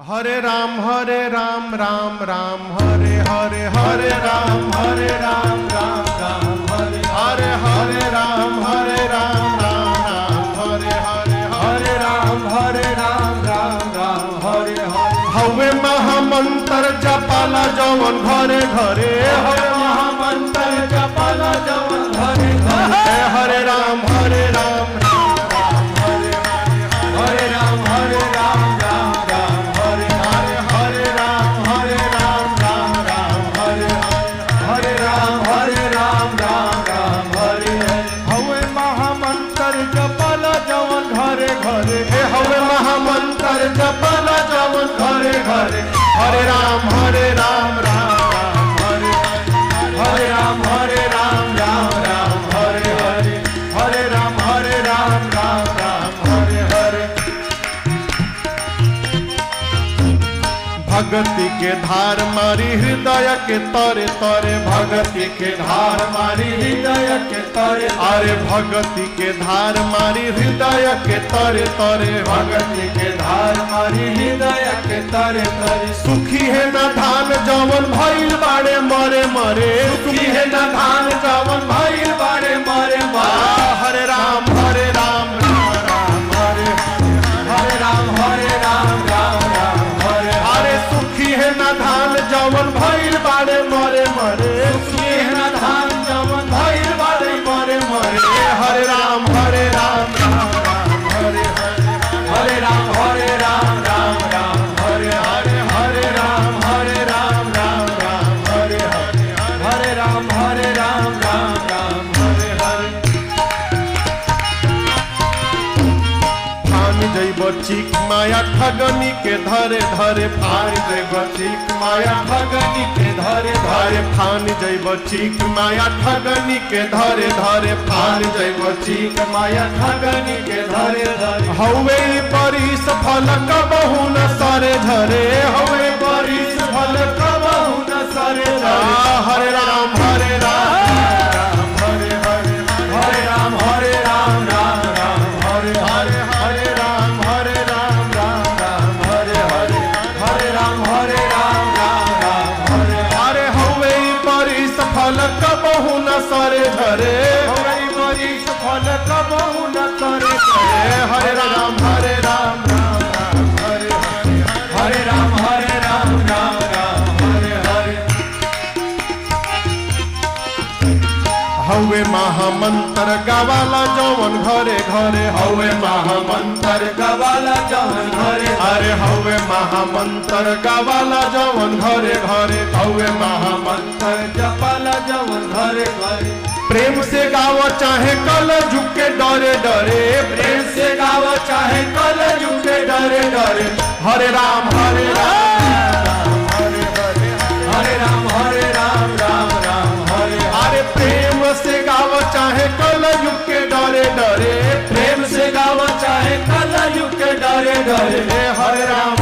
हरे राम राम राम हरे हरे हरे राम राम हरे हरे राम राम हरे हरे राम राम हरे हरे हवे महामंत्र जपाला जवन घरे घरे हवे महामंत्र जपाला जवन घरे घरे हरे राम जपला जवन घरे घरे हरे राम हरे राम राम हरे हरे भगति के धार मारी हृदय के तरे तरे भगति के धार मारी हृदय के तरे अरे भगति के धार मारी हृदय के तरे तरे भगति के धार मारी हृदय के तरे तरे सुखी है न धान जवन भइल बाड़े मरे मरे सुखी है न धान जवन भइल बाड़े मरे मरे हरे राम धान जवन भइल बाड़े मरे मरे सुखी है न धान जवन भइल बाड़े मरे मरे हरे राम हरे राम हरे राम हरे जैब चीक माया ठगनी के धरे धरे फान जैब चीक माया ठगनी के धरे धरे फान जैब चीक माया ठगनी के धरे धरे फान जैब चीक माया ठगनी के धरे धरे हवे परिस फल कबहु न सरे झरे हवे परिस फल कबहु न सरे झरे हरे राम फल कबहु न सरे झरे हमारी बरिस फल कबहु न सरे झरे हरे राम हरे हवे महामंत्र गवाला जवन घरे घरे हवे महामंत्र गवाला जवन घरे अरे हवे महामंत्र गवाला जवन घरे घरे हवे महामंत्र जपाला जवन घरे घरे प्रेम से गाव चाहे कल झुके डरे डरे प्रेम से गाव चाहे कल झुके डरे डरे हरे राम अरे प्रेम से गाव चाहे कल युग के डरे डरे प्रेम से गाव चाहे कल युग के डरे डरे हरे राम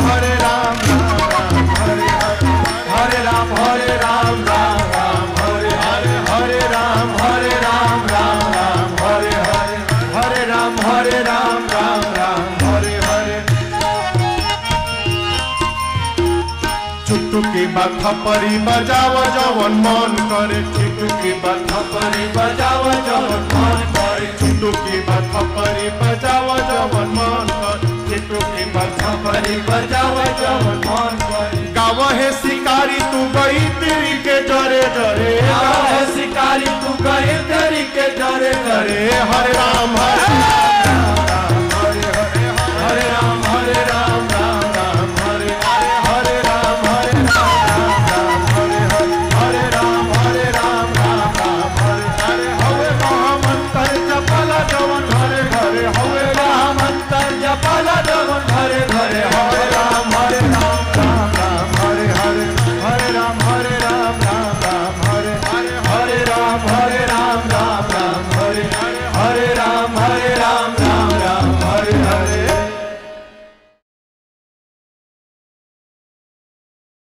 चुटकी बाथा परी बजाव जवन मन करे चुटकी बाथा परी बजाव जवन मन करे चुटकी बाथा परी बजाव जवन मन करे चुटकी बाथा परी बजाव जवन मन करे गाव है शिकारी तू गई तेरी के डरे डरे गाव है शिकारी तू गई तेरी के डरे डरे हरे राम